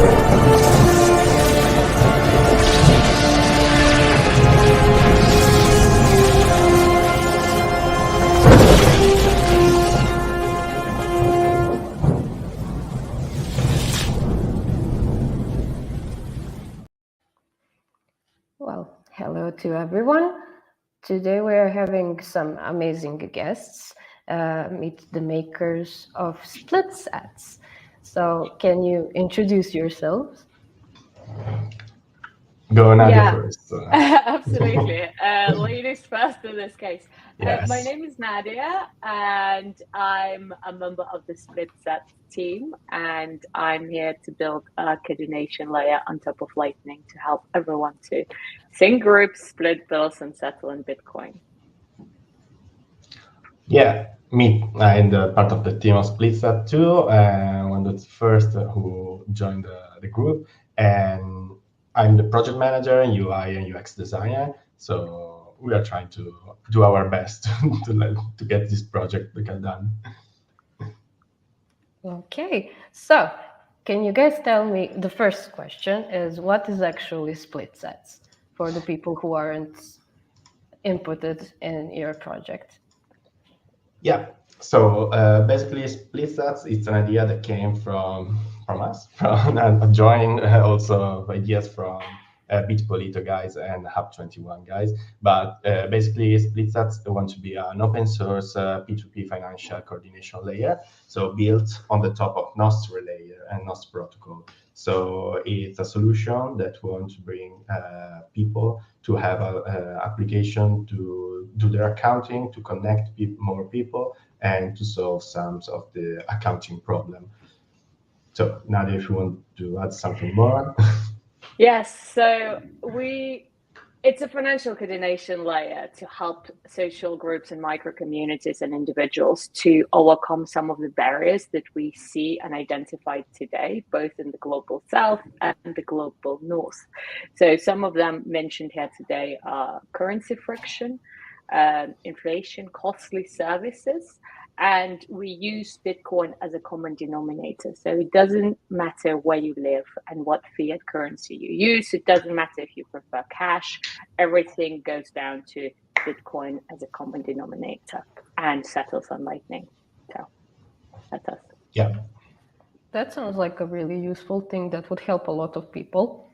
Well, hello to everyone. Today we are having some amazing guests. Meet the makers of SplitSats. So, can you introduce yourselves? Go Nadia Yeah, first. absolutely. Ladies first in this case. My Yes. name is Nadia, and I'm a member of the SplitSats team, and I'm here to build a coordination layer on top of Lightning to help everyone to sync groups, split bills, and settle in Bitcoin. Yeah, me. I'm the part of the team of SplitSat too. One of the first who joined the group, and I'm the project manager and UI and UX designer. So we are trying to do our best to get this project done. Okay, so can you guys tell me, the first question is, what is actually SplitSats for the people who aren't inputted in your project? Yeah. So basically, SplitSats, it's an idea that came from us, from joining also ideas from Bitpolito guys and Hub21 guys. But basically, SplitSats want to be an open source P2P financial coordination layer, so built on the top of Nostr layer and Nostr protocol. So it's a solution that wants to bring people to have an application to do their accounting, to connect more people, and to solve some of the accounting problem. So Nadia, if you want to add something more. Yes, so it's a financial coordination layer to help social groups and micro communities and individuals to overcome some of the barriers that we see and identify today, both in the global south and the global north. So some of them mentioned here today are currency friction, inflation, costly services, and we use Bitcoin as a common denominator. So it doesn't matter where you live and what fiat currency you use. It doesn't matter if you prefer cash. Everything goes down to Bitcoin as a common denominator and settles on Lightning. So that's us. Yeah. That sounds like a really useful thing that would help a lot of people.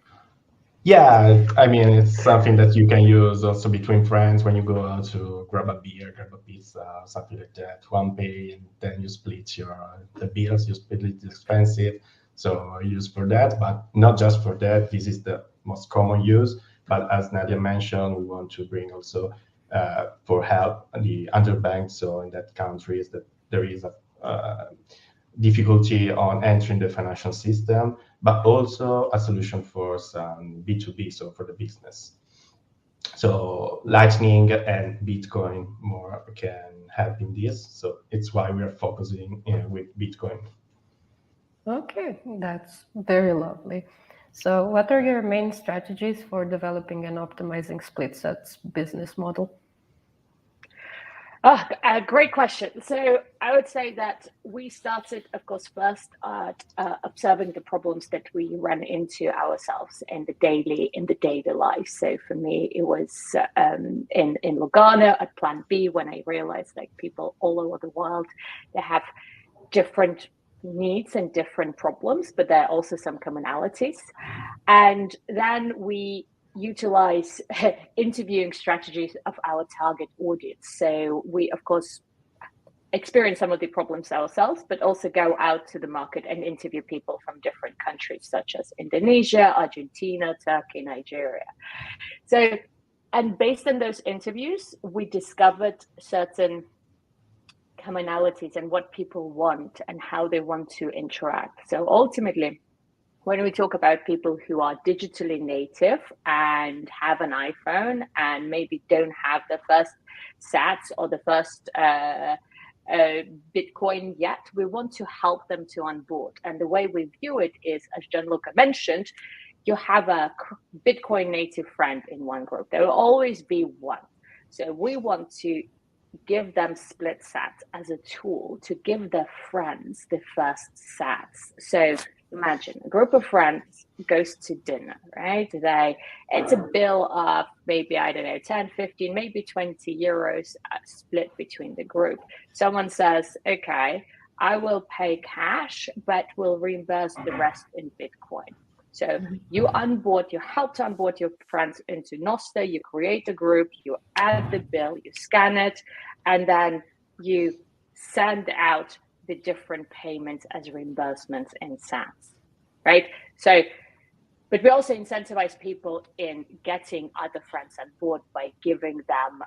Yeah, I mean, it's something that you can use also between friends when you go out to grab a beer, grab a pizza, something like that. One pay, and then you split the bills. You split it expensive, so use for that. But not just for that. This is the most common use. But as Nadia mentioned, we want to bring also for help the underbanked. So in that countries that there is a difficulty on entering the financial system, but also a solution for some B2B, so for the business. So Lightning and Bitcoin more can help in this. So it's why we are focusing with Bitcoin. Okay, that's very lovely. So what are your main strategies for developing and optimizing SplitSats business model? Great question. So I would say that we started, of course, first at observing the problems that we run into ourselves in the daily life. So for me, it was in Lugano at Plan B when I realized like people all over the world, they have different needs and different problems, but there are also some commonalities. And then we utilize interviewing strategies of our target audience. So we, of course, experience some of the problems ourselves, but also go out to the market and interview people from different countries, such as Indonesia, Argentina, Turkey, Nigeria. So, and based on those interviews, we discovered certain commonalities and what people want and how they want to interact. So ultimately, when we talk about people who are digitally native and have an iPhone and maybe don't have the first sats or the first Bitcoin yet, we want to help them to onboard. And the way we view it is, as Gianluca mentioned, you have a Bitcoin native friend in one group. There will always be one. So we want to give them SplitSats as a tool to give their friends the first sats. So imagine a group of friends goes to dinner, right? It's a bill of maybe, I don't know, 10, 15, maybe 20 euros split between the group. Someone says, okay, I will pay cash, but will reimburse the rest in Bitcoin. So you help to onboard your friends into Nostr, you create a group, you add the bill, you scan it, and then you send out the different payments as reimbursements in sats, right? So, but we also incentivize people in getting other friends on board by giving them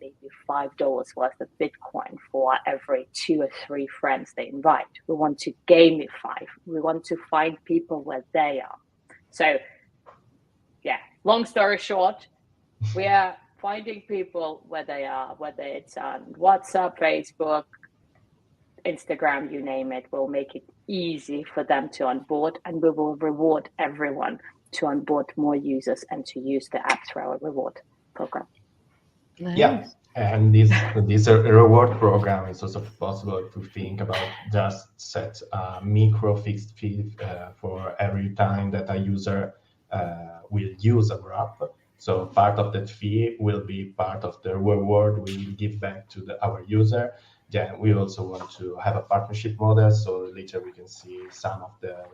maybe $5 worth of Bitcoin for every 2 or 3 friends they invite. We want to gamify. We want to find people where they are. So, yeah, long story short, we are finding people where they are, whether it's on WhatsApp, Facebook, Instagram, you name it. We'll make it easy for them to onboard, and we will reward everyone to onboard more users and to use the app through our reward program. Nice. Yeah, and this reward program is also possible to think about just set a micro fixed fee for every time that a user will use our app. So part of that fee will be part of the reward we will give back to our user. Then we also want to have a partnership model, so later we can see some of the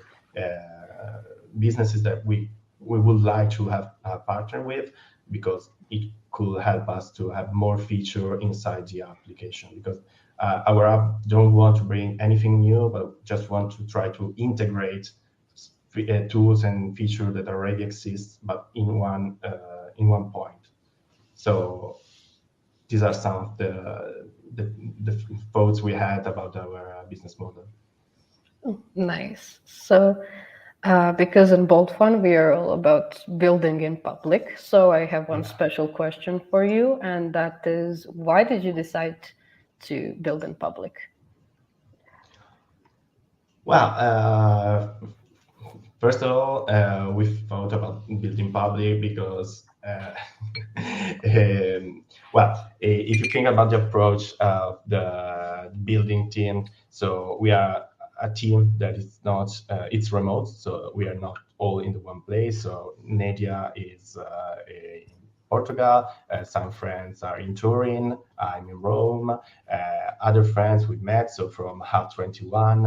businesses that we would like to have a partner with, because it could help us to have more feature inside the application, because our app don't want to bring anything new, but just want to try to integrate tools and features that already exist, but in one point. So these are some of the thoughts we had about our business model. Nice. So, because in Bolt Fun we are all about building in public, so I have one special question for you, and that is, why did you decide to build in public? Well, first of all, we thought about building public because, if you think about the approach of the building team, so we are a team that is not, it's remote, so we are not all in the one place. So Nadia is in Portugal, some friends are in Turin, I'm in Rome, other friends we met, so from Hub 21,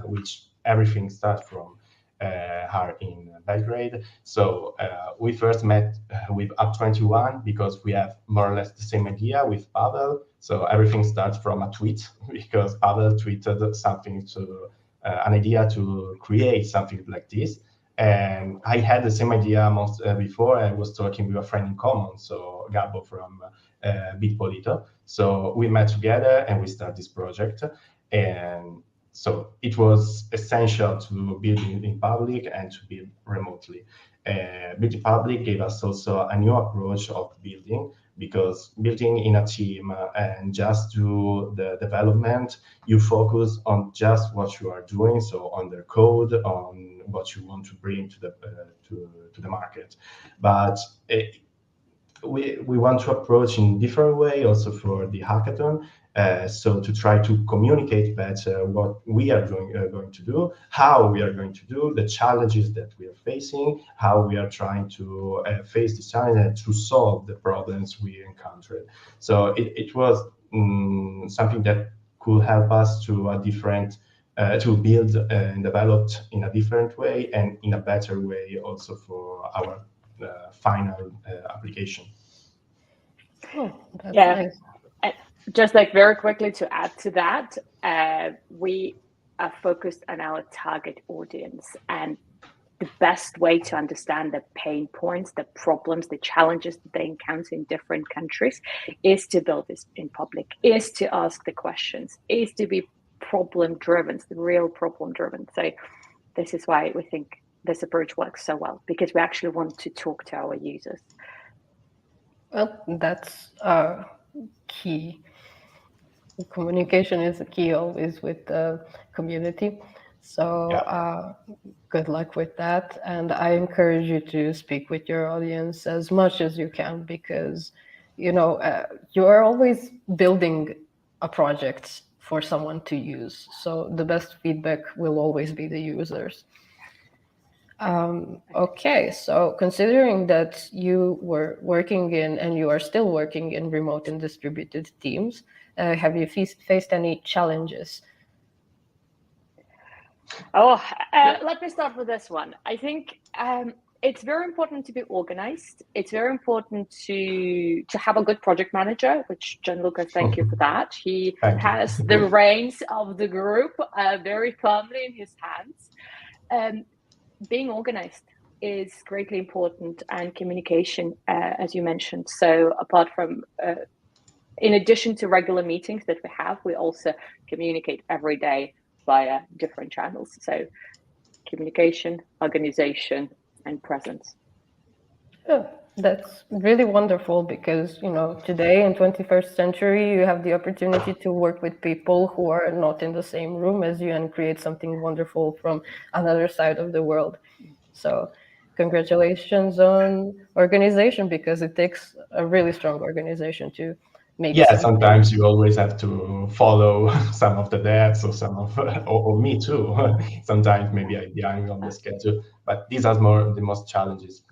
which everything starts from her in Belgrade. So we first met with Up21 because we have more or less the same idea with Pavel. So everything starts from a tweet, because Pavel tweeted something to an idea to create something like this. And I had the same idea before. I was talking with a friend in common, so Gabo from Bitpolito. So we met together and we started this project. And so it was essential to build in public and to build remotely. Building public gave us also a new approach of building, because building in a team and just do the development, you focus on just what you are doing, so on the code, on what you want to bring to the market. But we want to approach in different way also for the hackathon. So to try to communicate better what we are going to do, how we are going to do, the challenges that we are facing, how we are trying to face this challenge and to solve the problems we encountered. So it was something that could help us to a different to build and develop in a different way and in a better way also for our final application. Oh, that's nice. Just like very quickly to add to that, we are focused on our target audience, and the best way to understand the pain points, the problems, the challenges that they encounter in different countries is to build this in public, is to ask the questions, is to be problem driven, the real problem driven. So this is why we think this approach works so well, because we actually want to talk to our users. Well, that's key. Communication is a key always with the community. So good luck with that. And I encourage you to speak with your audience as much as you can, because, you are always building a project for someone to use. So the best feedback will always be the users. Okay, so considering that you were working in and you are still working in remote and distributed teams, have you faced any challenges? Let me start with this one. I think it's very important to be organized. It's very important to have a good project manager, which Gianluca, thank you for that. He Thank you. has the reins of the group very firmly in his hands. Being organized is greatly important, and communication, as you mentioned. So apart from, in addition to regular meetings that we have, we also communicate every day via different channels. So communication, organization, and presence. Oh, that's really wonderful because, today in 21st century, you have the opportunity to work with people who are not in the same room as you and create something wonderful from another side of the world. So congratulations on organization, because it takes a really strong organization to make Yeah, something. sometimes you always have to follow some of the devs or some of, or me too. Sometimes maybe I'm behind on the schedule, but these are the most challenges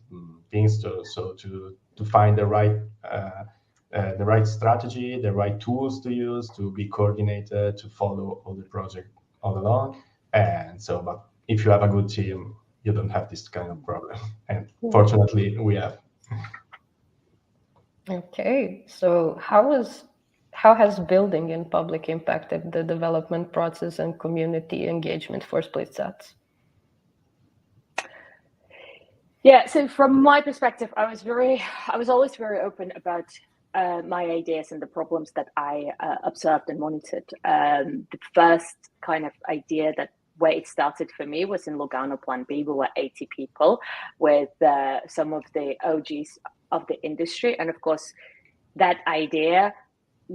things to find the right strategy, the right tools to use to be coordinated, to follow all the project all along. And so, but if you have a good team, you don't have this kind of problem. And fortunately, we have. Okay, so how has building in public impacted the development process and community engagement for SplitSats? Yeah, so from my perspective, I was always very open about my ideas and the problems that I observed and monitored. The first kind of idea that where it started for me was in Lugano Plan B. We were 80 people with some of the OGs of the industry, and of course, that idea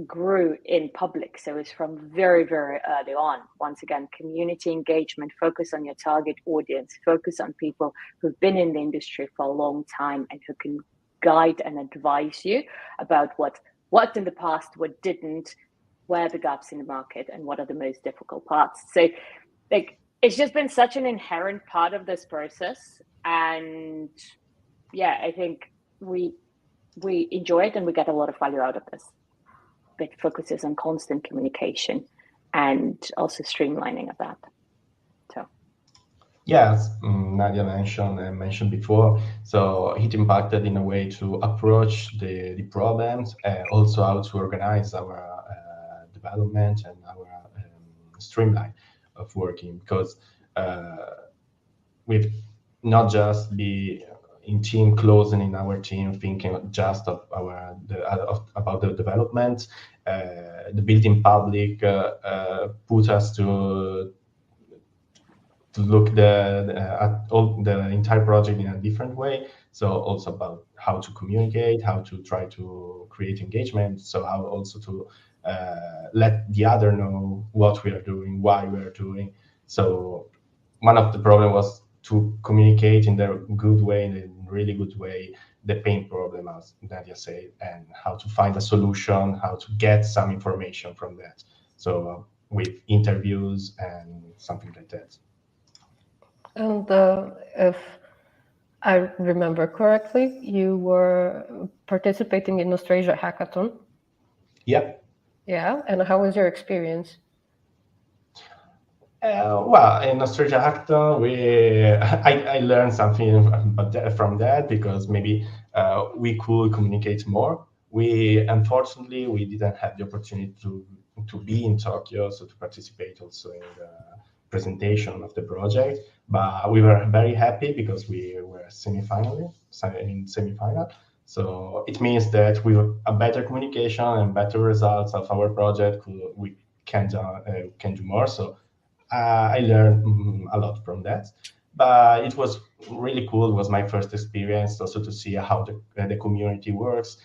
grew in public. So it's from very, very early on. Once again, community engagement, focus on your target audience, focus on people who've been in the industry for a long time and who can guide and advise you about what worked in the past, what didn't, where are the gaps in the market, and what are the most difficult parts. So it's just been such an inherent part of this process. And yeah, I think we enjoy it and we get a lot of value out of this. It focuses on constant communication and also streamlining of that. So Yes, Nadia mentioned before. So it impacted in a way to approach the problems, also how to organize our development and our streamline of working, because we've not just be in team closing in our team thinking just of about the development. The building public put us to look at all the entire project in a different way. So also about how to communicate, how to try to create engagement. So how also to let the other know what we are doing, why we are doing. So one of the problem was to communicate in the good way, in a really good way, the pain problem, as Nadia said, and how to find a solution, how to get some information from that. So with interviews and something like that. And if I remember correctly, you were participating in Australia Hackathon. Yep. Yeah, and how was your experience? Well, in Australia Hackathon, I learned something from that, because maybe we could communicate more. Unfortunately we didn't have the opportunity to be in Tokyo, so to participate also in the presentation of the project. But we were very happy because we were in semifinal. So it means that with a better communication and better results of our project, we can do more. So I learned a lot from that, but it was really cool. It was my first experience also to see how the community works.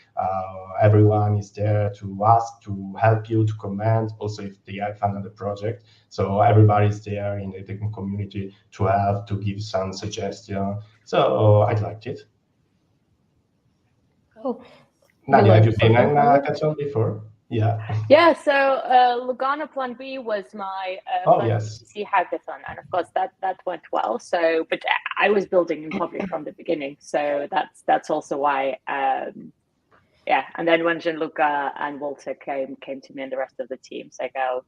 Everyone is there to ask, to help you, to comment, also if they have fun on the project. So everybody's there in the community to help, to give some suggestion. So I liked it. Oh, Nadia, have you been something in from it? hackathon before? Yeah, so Lugano Plan B was my first BTC hackathon, and of course that went well. So, but I was building in public from the beginning, so that's also why. And then when Gianluca and Walter came to me and the rest of the team, so go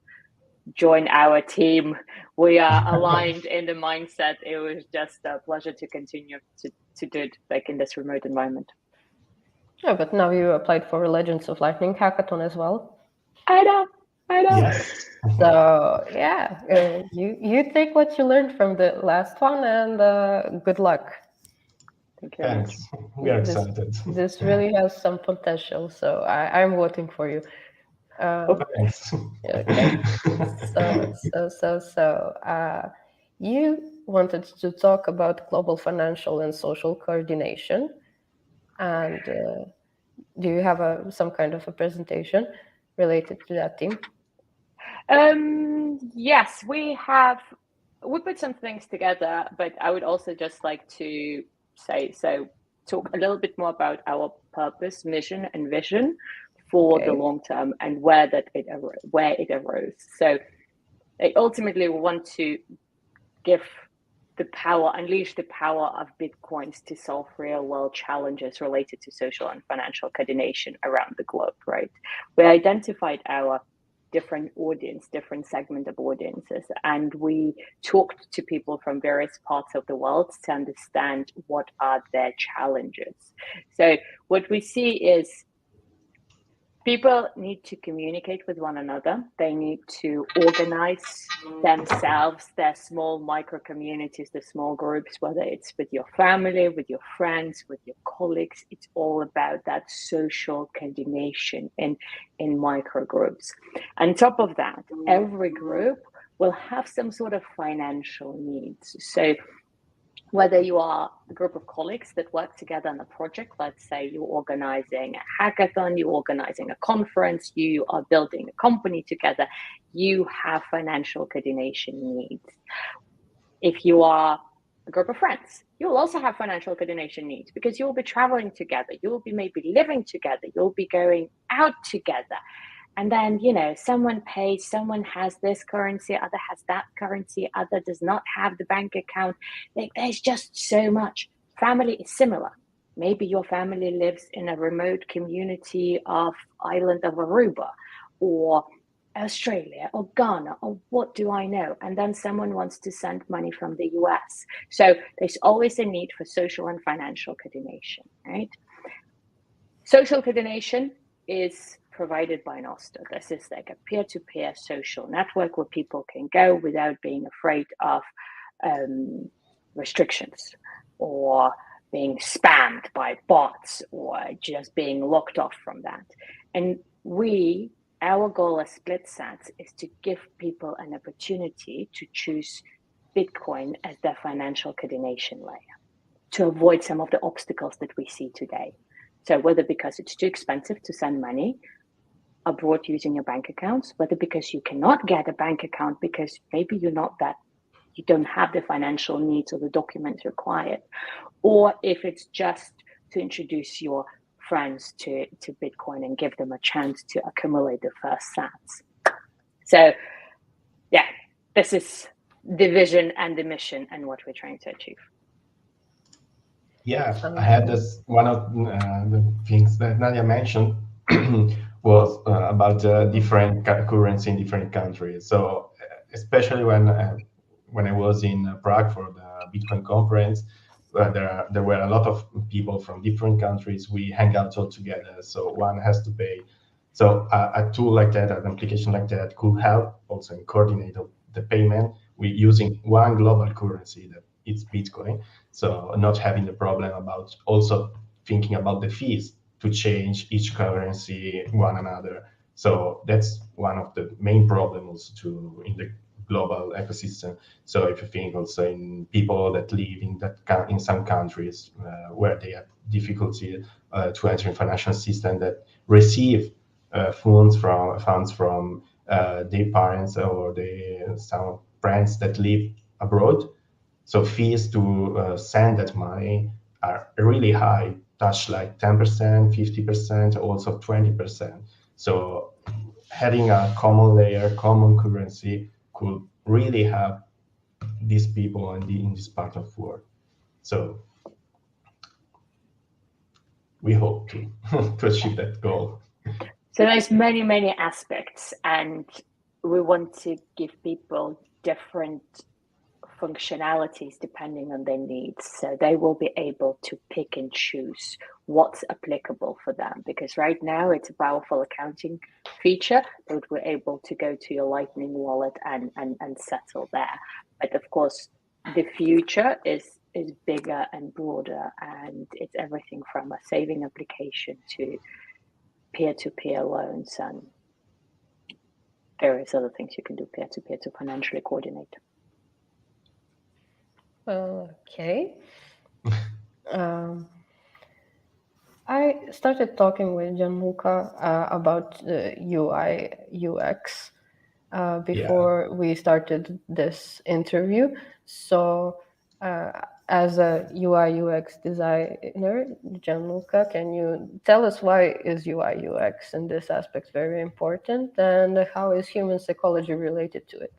join our team. We are aligned in the mindset. It was just a pleasure to continue to do it like in this remote environment. Yeah, but now you applied for Legends of Lightning hackathon as well. I know. Yes. So yeah, you take what you learned from the last one, and good luck. Thank you very much. We are excited. This really has some potential, so I'm voting for you. Thanks. Okay. So, you wanted to talk about global financial and social coordination, and do you have some kind of a presentation related to that theme? Yes, we put some things together, but I would also just like to talk a little bit more about our purpose, mission, and vision for the long term and where it arose. So ultimately we want to unleash the power of Bitcoins to solve real world challenges related to social and financial coordination around the globe, right? We identified our different segment of audiences, and we talked to people from various parts of the world to understand what are their challenges. So what we see is people need to communicate with one another. They need to organize themselves, their small micro communities, the small groups, whether it's with your family, with your friends, with your colleagues. It's all about that social coordination in micro groups. On top of that, every group will have some sort of financial needs. So whether you are a group of colleagues that work together on a project, let's say you're organizing a hackathon, you're organizing a conference, you are building a company together, you have financial coordination needs. If you are a group of friends, you'll also have financial coordination needs because you'll be traveling together, you'll be maybe living together, you'll be going out together. And then, someone pays, someone has this currency, other has that currency, other does not have the bank account. Like, there's just so much. Family is similar. Maybe your family lives in a remote community of island of Aruba or Australia or Ghana or what do I know? And then someone wants to send money from the US. So there's always a need for social and financial coordination, right? Social coordination is provided by Nostr. This is like a peer-to-peer social network where people can go without being afraid of restrictions or being spammed by bots or just being locked off from that. And our goal as SplitSats is to give people an opportunity to choose Bitcoin as their financial coordination layer to avoid some of the obstacles that we see today. So whether because it's too expensive to send money abroad using your bank accounts, whether because you cannot get a bank account because maybe you don't have the financial needs or the documents required, or if it's just to introduce your friends to Bitcoin and give them a chance to accumulate the first sats. So yeah, this is the vision and the mission and what we're trying to achieve. Yeah, I had this, one of the things that Nadia mentioned was about different currency in different countries. So especially when I was in Prague for the Bitcoin conference, there were a lot of people from different countries. We hang out all together, so one has to pay. So a tool like that, an application like that could help also in coordinate the payment. We're using one global currency that it's Bitcoin. So not having the problem about also thinking about the fees to change each currency one another. So that's one of the main problems in the global ecosystem. So if you think also in people that live in some countries where they have difficulty to enter in financial system that receive funds from their parents or some friends that live abroad. So fees to send that money are really high, touch like 10%, 50%, also 20%. So having a common layer, common currency could really help these people in this part of the world. So we hope to to achieve that goal. So there's many aspects, and we want to give people different functionalities depending on their needs, so they will be able to pick and choose what's applicable for them, because right now it's a powerful accounting feature that we're able to go to your Lightning wallet and settle there. But of course the future is bigger and broader, and it's everything from a saving application to peer-to-peer loans and various other things you can do peer-to-peer to financially coordinate. Okay. I started talking with Gianluca about UI UX before we started this interview. So, as a UI UX designer, Gianluca, can you tell us why is UI UX in this aspect very important, and how is human psychology related to it?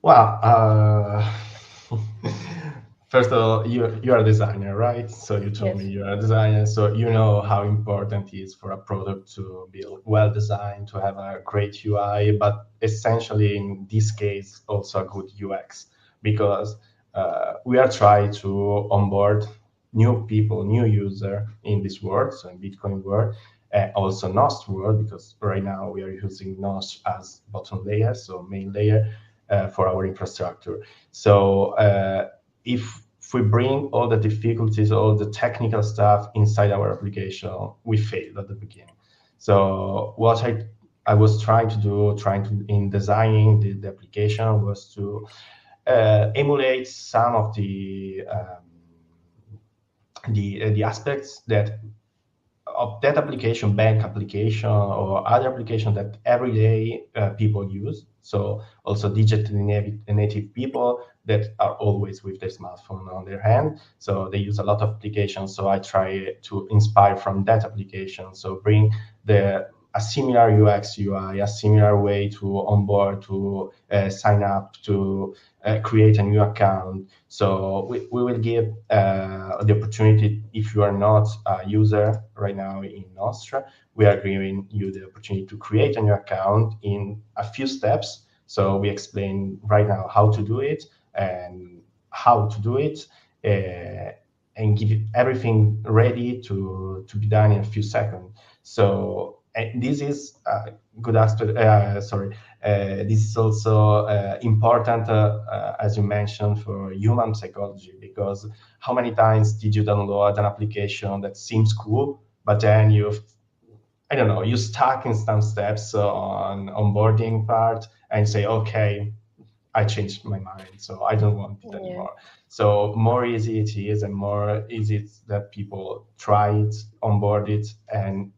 Well, first of all, you are a designer, right? So you told me Yes. you are a designer, so you know how important it is for a product to be well designed, to have a great UI, but essentially in this case also a good UX, because we are trying to onboard new people, new user in this world, so in Bitcoin world, also Nostr world, because right now we are using Nostr as bottom layer, so main layer for our infrastructure. So if we bring all the difficulties, all the technical stuff inside our application, we failed at the beginning. So what I was trying to do, in designing the application, was to emulate some of the aspects of that application, bank application, or other application that every day people use. So also digitally native people that are always with their smartphone on their hand. So they use a lot of applications. So I try to inspire from that application. So bring a similar UX UI, a similar way to onboard, to sign up, to create a new account. So we will give the opportunity, if you are not a user right now in Nostra, we are giving you the opportunity to create a new account in a few steps. So we explain right now how to do it and and give you everything ready to be done in a few seconds. So this is a good aspect. This is also important, as you mentioned, for human psychology, because how many times did you download an application that seems cool, but then you stuck in some steps on onboarding part and say, okay, I changed my mind, so I don't want it anymore. So more easy it is, and more easy that people try it, onboard it, and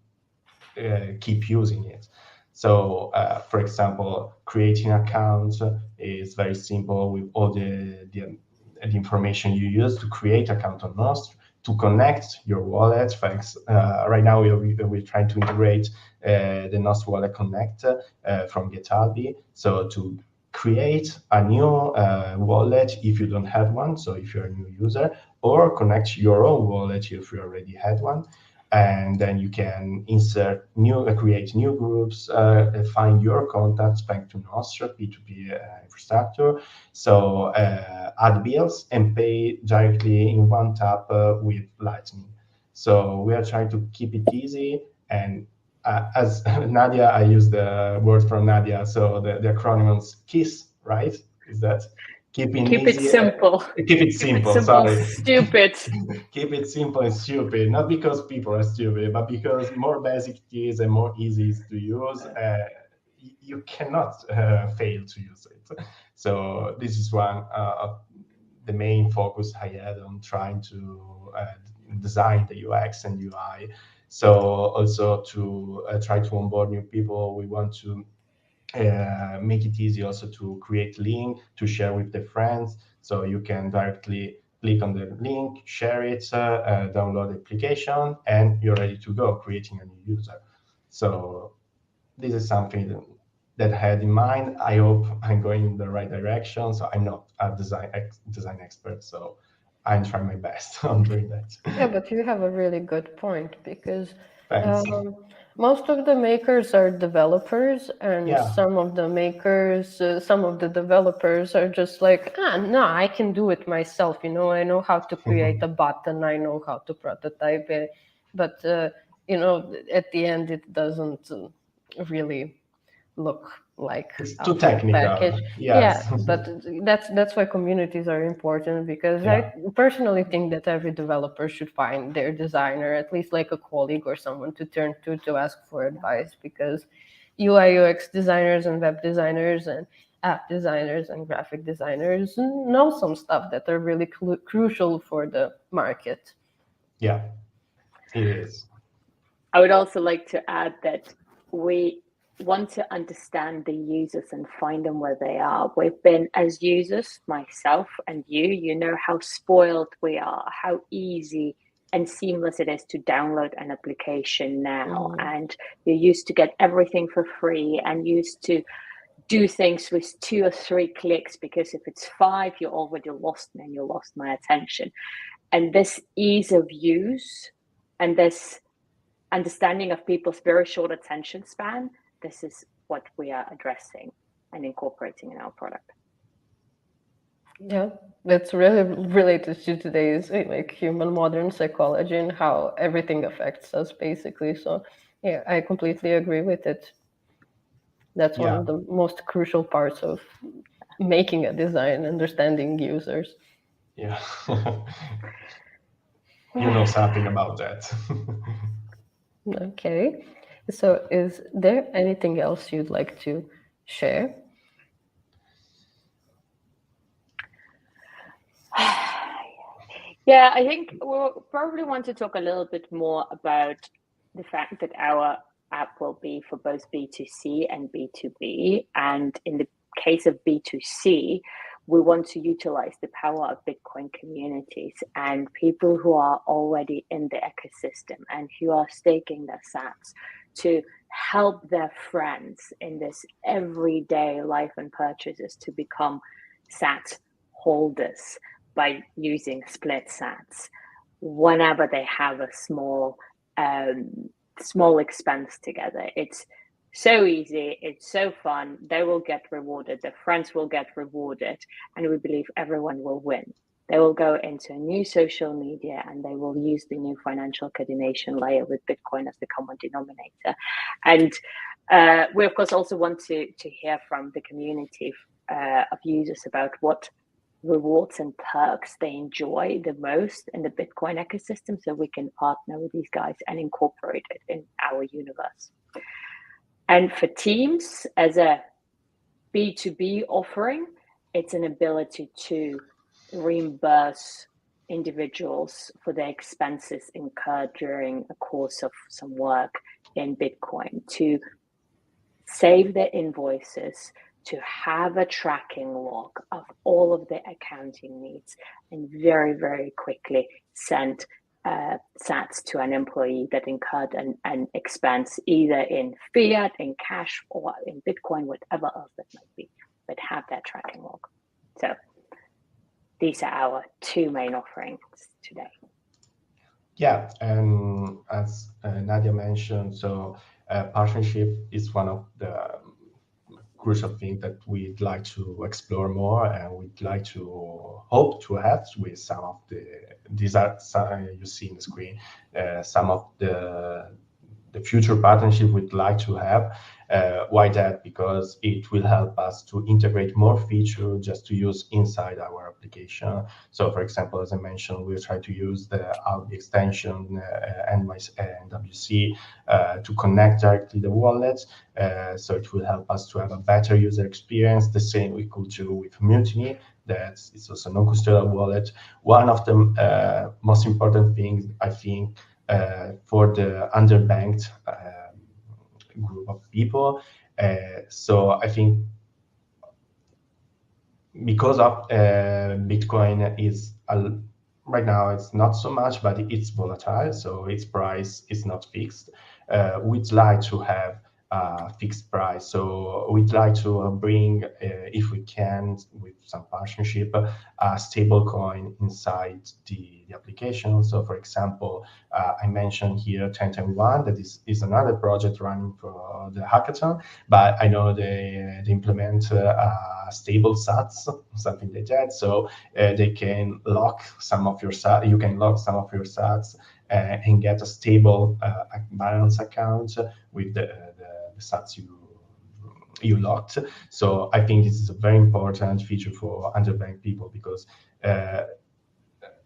keep using it. So, for example, creating accounts is very simple with all the information you use to create account on Nostr, to connect your wallet. Thanks. Right now, we're trying to integrate the Nostr Wallet Connect from GitHub. So to create a new wallet if you don't have one, so if you're a new user, or connect your own wallet if you already had one. And then you can create new groups, find your contacts back to Nostra P2P infrastructure. So add bills and pay directly in one tap with Lightning. So we are trying to keep it easy. And as Nadia, I use the word from Nadia. So the acronym is KISS, right? Is that? Keep it simple. Keep it simple. Sorry. Stupid. Keep it simple and stupid. Not because people are stupid, but because more basic it is and more easy it is to use. You cannot fail to use it. So this is one of the main focus I had on trying to design the UX and UI. So also to try to onboard new people, we want to make it easy also to create link to share with the friends, so you can directly click on the link, share it, download the application, and you're ready to go creating a new user. So this is something that I had in mind. I hope I'm going in the right direction. So I'm not a design expert, so I'm trying my best on doing that. Yeah, but you have a really good point because Thanks. most of the makers are developers, and Yeah. some of the makers, some of the developers are just like, no, I can do it myself. I know how to create a button, I know how to prototype it, but at the end, it doesn't really look like It's a too full package. technical. Yeah, Yes. but that's why communities are important, because Yeah. I personally think that every developer should find their designer, at least like a colleague or someone to turn to ask for advice, because UI UX designers and web designers and app designers and graphic designers know some stuff that are really crucial for the market. Yeah, it is. I would also like to add that we want to understand the users and find them where they are. We've been, as users, myself and you know how spoiled we are, how easy and seamless it is to download an application now. And you used to get everything for free and used to do things with 2 or 3 clicks, because if it's 5, you're already lost me and you lost my attention. And this ease of use and this understanding of people's very short attention span, this is what we are addressing and incorporating in our product. Yeah, that's really related to today's like human modern psychology and how everything affects us basically. So yeah, I completely agree with it. That's one Yeah. of the most crucial parts of making a design, understanding users. Yeah. You know something about that. Okay. So is there anything else you'd like to share? Yeah, I think we'll probably want to talk a little bit more about the fact that our app will be for both B2C and B2B. And in the case of B2C, we want to utilize the power of Bitcoin communities and people who are already in the ecosystem and who are staking their sats to help their friends in this everyday life and purchases to become sat holders by using SplitSats whenever they have a small expense together. It's so easy, it's so fun, they will get rewarded, their friends will get rewarded, and we believe everyone will win. They will go into a new social media and they will use the new financial coordination layer with Bitcoin as the common denominator. And we of course also want to hear from the community of users about what rewards and perks they enjoy the most in the Bitcoin ecosystem, so we can partner with these guys and incorporate it in our universe. And for teams, as a B2B offering, it's an ability to reimburse individuals for their expenses incurred during a course of some work in Bitcoin, to save their invoices, to have a tracking log of all of their accounting needs, and very, very quickly send sats to an employee that incurred an expense either in fiat, in cash, or in Bitcoin, whatever else that might be, but have that tracking log. So these are our 2 main offerings today. Yeah, and as Nadia mentioned, so partnership is one of the crucial things that we'd like to explore more, and we'd like to hope to have with some of these are you see in the screen, some of the future partnership we'd like to have. Why that? Because it will help us to integrate more features just to use inside our application. So for example, as I mentioned, we'll try to use the Audi extension NWC to connect directly the wallets. So it will help us to have a better user experience. The same we could do with Mutiny, that is also a non-custodial wallet. One of the most important things, I think, for the underbanked group of people. So I think because of Bitcoin is right now it's not so much, but it's volatile, so its price is not fixed. We'd like to have fixed price. So we try to bring, if we can, with some partnership, a stable coin inside the application. So for example, I mentioned here 1021, that is another project running for the hackathon, but I know they implement stable sats, something like that. So they can lock some of your sats, you can lock some of your sats and get a stable balance account with the sats you locked. So I think this is a very important feature for underbanked people, because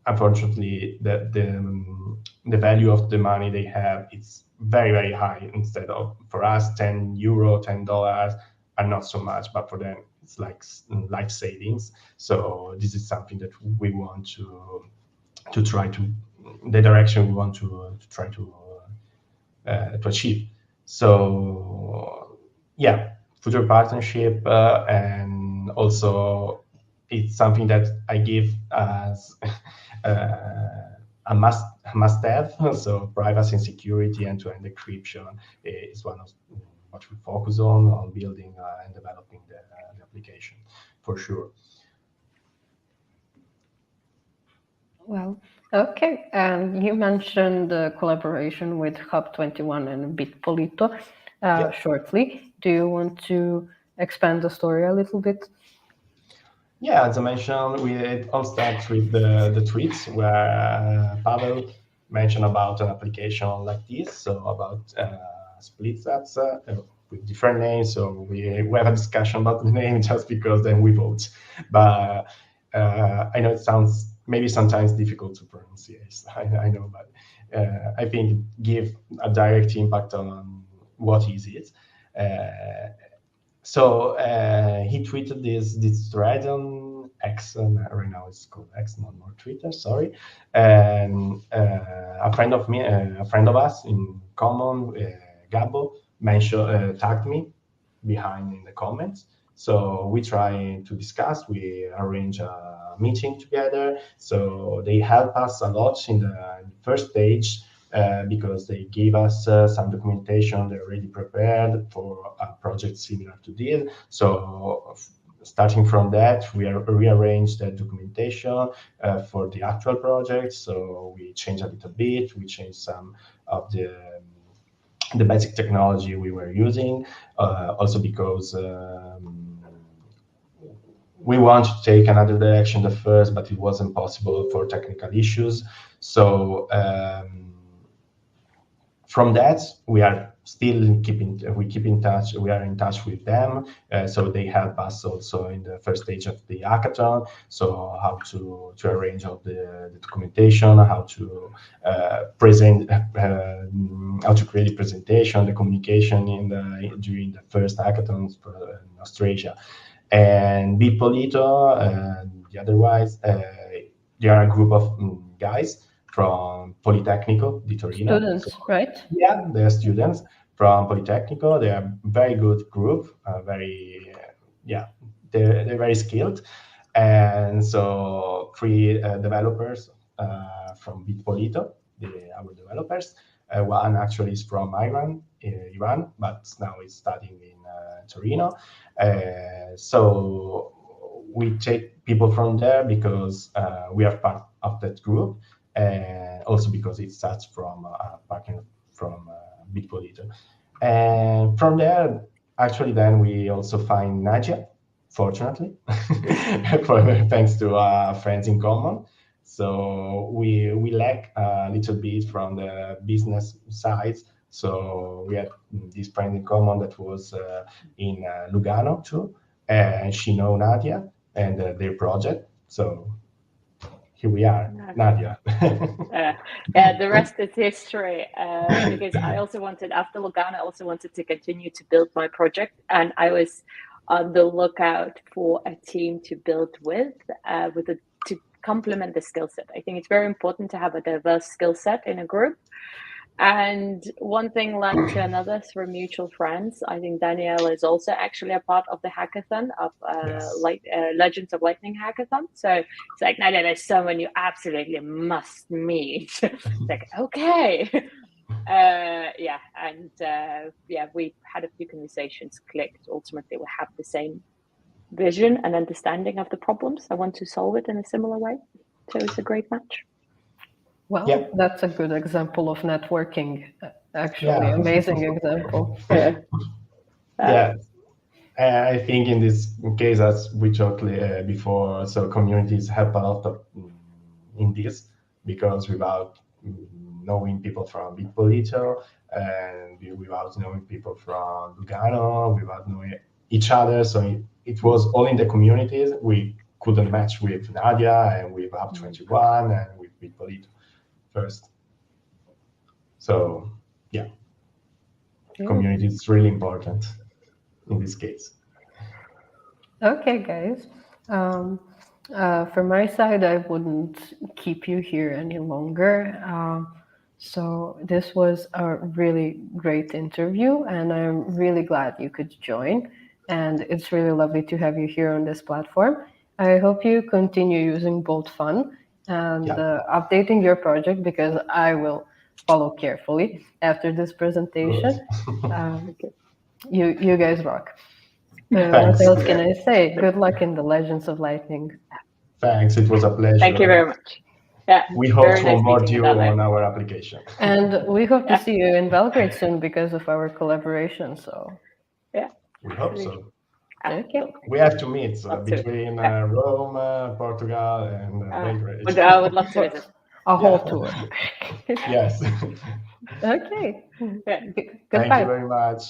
unfortunately the value of the money they have is very, very high. Instead of, for us, €10, $10 are not so much, but for them it's like life savings. So this is something that we want to try to, the direction we want to try to achieve. So yeah, future partnership, and also it's something that I give as a must have. So privacy and security, end-to-end encryption is one of what we focus on building and developing the application, for sure. Well, okay. And you mentioned the collaboration with Hub21 and Bitpolito shortly. Do you want to expand the story a little bit? Yeah, as I mentioned, it all starts with the tweets where Pavel mentioned about an application like this, so about SplitSats with different names. So we have a discussion about the name just because then we vote. But I know it sounds maybe sometimes difficult to pronounce. Yes, I know, but I think it gives a direct impact on what is it. So he tweeted this thread on X, right now it's called X, not more Twitter, sorry. And a friend of us in common, Gabo, tagged me behind in the comments. So we try to discuss, we arrange a meeting together. So they help us a lot in the first stage, because they gave us some documentation they already prepared for a project similar to this. So starting from that, we rearranged the documentation for the actual project. So we changed a little bit, we changed some of the basic technology we were using, also because we want to take another direction at first, but it wasn't possible for technical issues. So from that, we are still keep in touch. We are in touch with them, so they help us also in the first stage of the hackathon. So how to arrange all the documentation, how to present, how to create a presentation, the communication during the first hackathons in Australia. And Bitpolito, the otherwise, they are a group of guys from Politecnico di Torino. Students, right? Yeah, they're students from Politecnico. They are very good group, they're very skilled. And so 3 developers from Bitpolito, our developers. One actually is from Iran, but now he's studying in Torino. So we take people from there because we are part of that group, and also because it starts from partner from Bitpolito. And from there, actually, then we also find Nadia, fortunately, thanks to friends in common. So we lack a little bit from the business side. So we had this friend in common that was in Lugano too, and she know Nadia and their project. So here we are, Nadia. Yeah, the rest is history. Because I also wanted, after Lugano, I also wanted to continue to build my project, and I was on the lookout for a team to build to complement the skill set. I think it's very important to have a diverse skill set in a group. And one thing led to another through mutual friends. I think Danielle is also actually a part of the hackathon of Yes. Legends of Lightning hackathon. So it's like, Nadia, there's someone you absolutely must meet. It's like, okay. we had a few conversations clicked. Ultimately, we have the same vision and understanding of the problems. I want to solve it in a similar way. So it's a great match. Well, Yeah. that's a good example of networking. Actually, amazing example. Yeah. I think in this case, as we talked before, so communities help a lot in this, because without knowing people from Bitpolito and without knowing people from Lugano, without knowing each other, so it was all in the communities. We couldn't match with Nadia and with Hub21 and with Bitpolito first. So yeah, community is really important in this case. Okay, guys. From my side, I wouldn't keep you here any longer. So this was a really great interview, and I'm really glad you could join. And it's really lovely to have you here on this platform. I hope you continue using Bolt Fun and updating your project, because I will follow carefully after this presentation. You guys rock. What else can I say? Good luck in the Legends of Lightning. Thanks, it was a pleasure. Thank you very much. Yeah, we hope to onboard you on our application. And we hope to see you in Belgrade soon because of our collaboration. So yeah, we hope so. Okay. We have to meet between Rome, Portugal, and Belgrade. I would love to visit. A whole tour. Yes. Okay. Yeah. Goodbye. Thank you very much.